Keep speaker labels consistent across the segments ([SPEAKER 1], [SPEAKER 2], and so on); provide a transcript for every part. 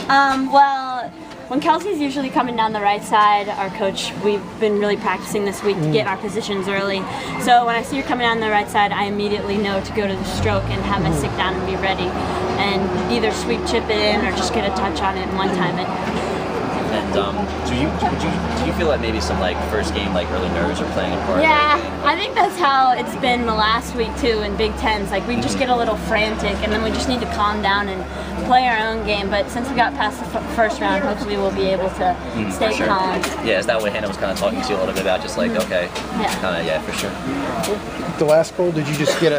[SPEAKER 1] Well, when Kelsey's usually coming down the right side, our coach, we've been really practicing this week to get our positions early. So when I see her coming down the right side, I immediately know to go to the stroke and have my stick down and be ready. And either sweep chip it in or just get a touch on it and one time it.
[SPEAKER 2] And do you feel like maybe some like first game like early nerves are playing a part?
[SPEAKER 1] Yeah, I think that's how it's been the last week too in Big Tens. Like we just get a little frantic and then we just need to calm down and play our own game. But since we got past the first round, hopefully we'll be able to stay calm.
[SPEAKER 2] Yeah, is that what Hannah was kind of talking to you a little bit about? Just like okay, yeah, for sure.
[SPEAKER 3] The last goal, did you just get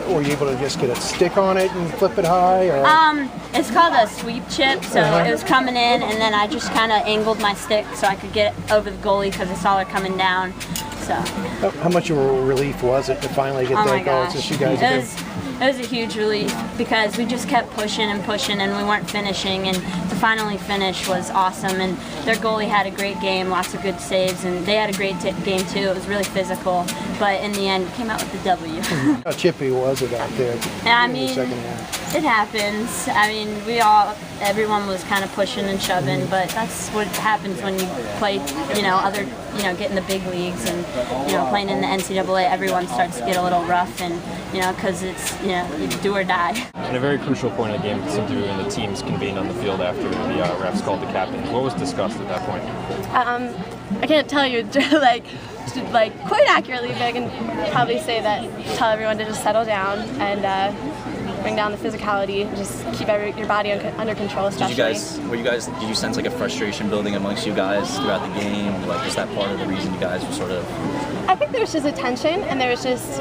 [SPEAKER 3] were you able to just get a stick on it and flip it high? Or?
[SPEAKER 1] It's called a sweep chip, so it was coming in and then I just kind of angled my stick so I could get over the goalie because I saw her coming down. So.
[SPEAKER 3] How much of a relief was it to finally get that goal? Since you guys
[SPEAKER 1] it was a huge relief because we just kept pushing and pushing and we weren't finishing, and to finally finish was awesome. And their goalie had a great game, lots of good saves, and they had a great game too. It was really physical, but in the end, came out with the W.
[SPEAKER 3] How chippy was it out there?
[SPEAKER 1] I mean, it happens. I mean, everyone was kind of pushing and shoving, but that's what happens when you play, get in the big leagues and, playing in the NCAA, everyone starts to get a little rough and, because it's, you do or die.
[SPEAKER 4] And a very crucial point of the game seemed to be when the teams convened on the field after the refs called the captain. What was discussed at that point?
[SPEAKER 5] I can't tell you quite accurately, but I can probably say that tell everyone to just settle down and bring down the physicality, and just keep your body under control. Especially.
[SPEAKER 2] Did you sense like a frustration building amongst you guys throughout the game? Like, was that part of the reason you guys were sort of?
[SPEAKER 5] I think there was just a tension, and there was just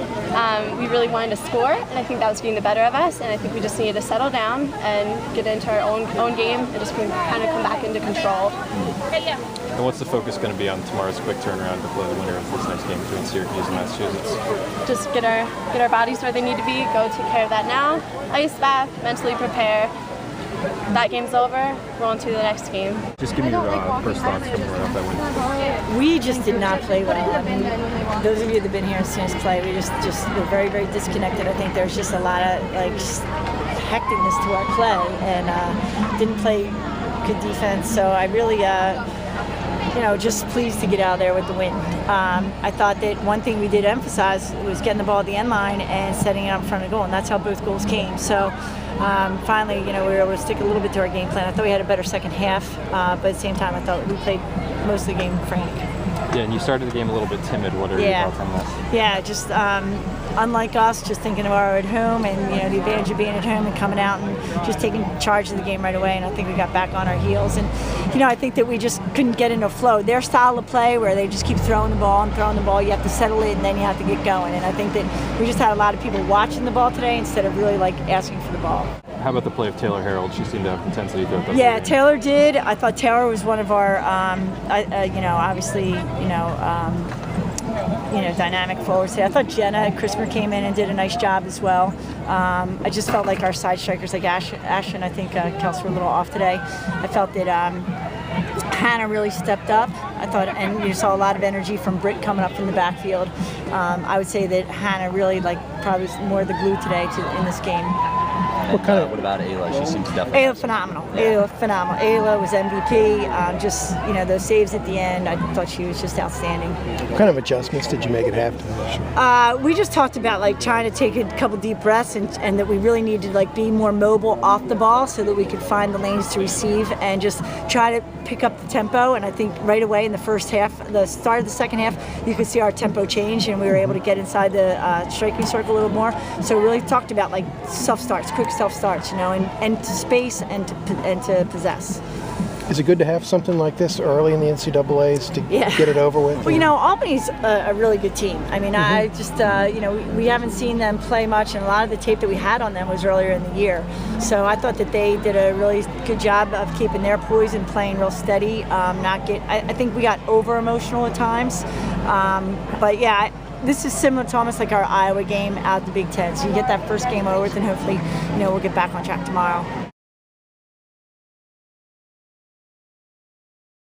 [SPEAKER 5] we really wanted to score, and I think that was getting the better of us. And I think we just needed to settle down and get into our own game and just kind of come back into control.
[SPEAKER 4] And what's the focus going to be on tomorrow's quick turnaround to play the winner of this next game between Syracuse and Massachusetts?
[SPEAKER 5] Just get our bodies where they need to be. Go take care of that now. Ice bath, mentally prepare. That game's over. We're on to the next game.
[SPEAKER 4] Just give me your first thoughts coming right off that win.
[SPEAKER 6] We just did not play well. I mean, those of you that have been here and seen us play, we just were very, very disconnected. I think there was just a lot of hecticness to our play and didn't play good defense. So I really, just pleased to get out there with the win. I thought that one thing we did emphasize was getting the ball at the end line and setting it up in front of the goal, and that's how both goals came. So finally, we were able to stick a little bit to our game plan. I thought we had a better second half, but at the same time, I thought we played most of the game frantic.
[SPEAKER 4] Yeah, and you started the game a little bit timid. What are your thoughts on that?
[SPEAKER 6] Yeah, just unlike us, just thinking of our at home and the advantage of being at home and coming out and just taking charge of the game right away. And I think we got back on our heels. And I think that we just couldn't get into a flow. Their style of play, where they just keep throwing the ball, you have to settle it and then you have to get going. And I think that we just had a lot of people watching the ball today instead of really asking for the ball.
[SPEAKER 4] How about the play of Taylor Herold? She seemed to have intensity throughout the game.
[SPEAKER 6] Yeah, Taylor did. I thought Taylor was one of our, dynamic forwards today. I thought Jenna Christopher came in and did a nice job as well. I just felt like our side strikers, like Ashton, I think Kels were a little off today. I felt that Hannah really stepped up. I thought, and you saw a lot of energy from Britt coming up from the backfield. I would say that Hannah really, probably was more the glue today in this game.
[SPEAKER 2] What about Ayla? She seems definitely
[SPEAKER 6] phenomenal. Yeah. Ayla phenomenal. Ayla was MVP. Those saves at the end, I thought she was just outstanding.
[SPEAKER 3] What kind of adjustments did you make at halftime?
[SPEAKER 6] We just talked about trying to take a couple deep breaths and that we really needed to be more mobile off the ball so that we could find the lanes to receive and just try to pick up the tempo. And I think right away in the first half, the start of the second half, you could see our tempo change and we were able to get inside the striking circle a little more. So we really talked about self-starts, quick self-starts, and to space and to possess.
[SPEAKER 3] Is it good to have something like this early in the NCAAs to get it over with?
[SPEAKER 6] Well, Albany's a really good team. I mean, I just, we haven't seen them play much, and a lot of the tape that we had on them was earlier in the year. So I thought that they did a really good job of keeping their poise and playing real steady. I think we got over emotional at times, but yeah. This is similar to almost like our Iowa game out of the Big Ten. So you get that first game over with, and hopefully, we'll get back on track tomorrow.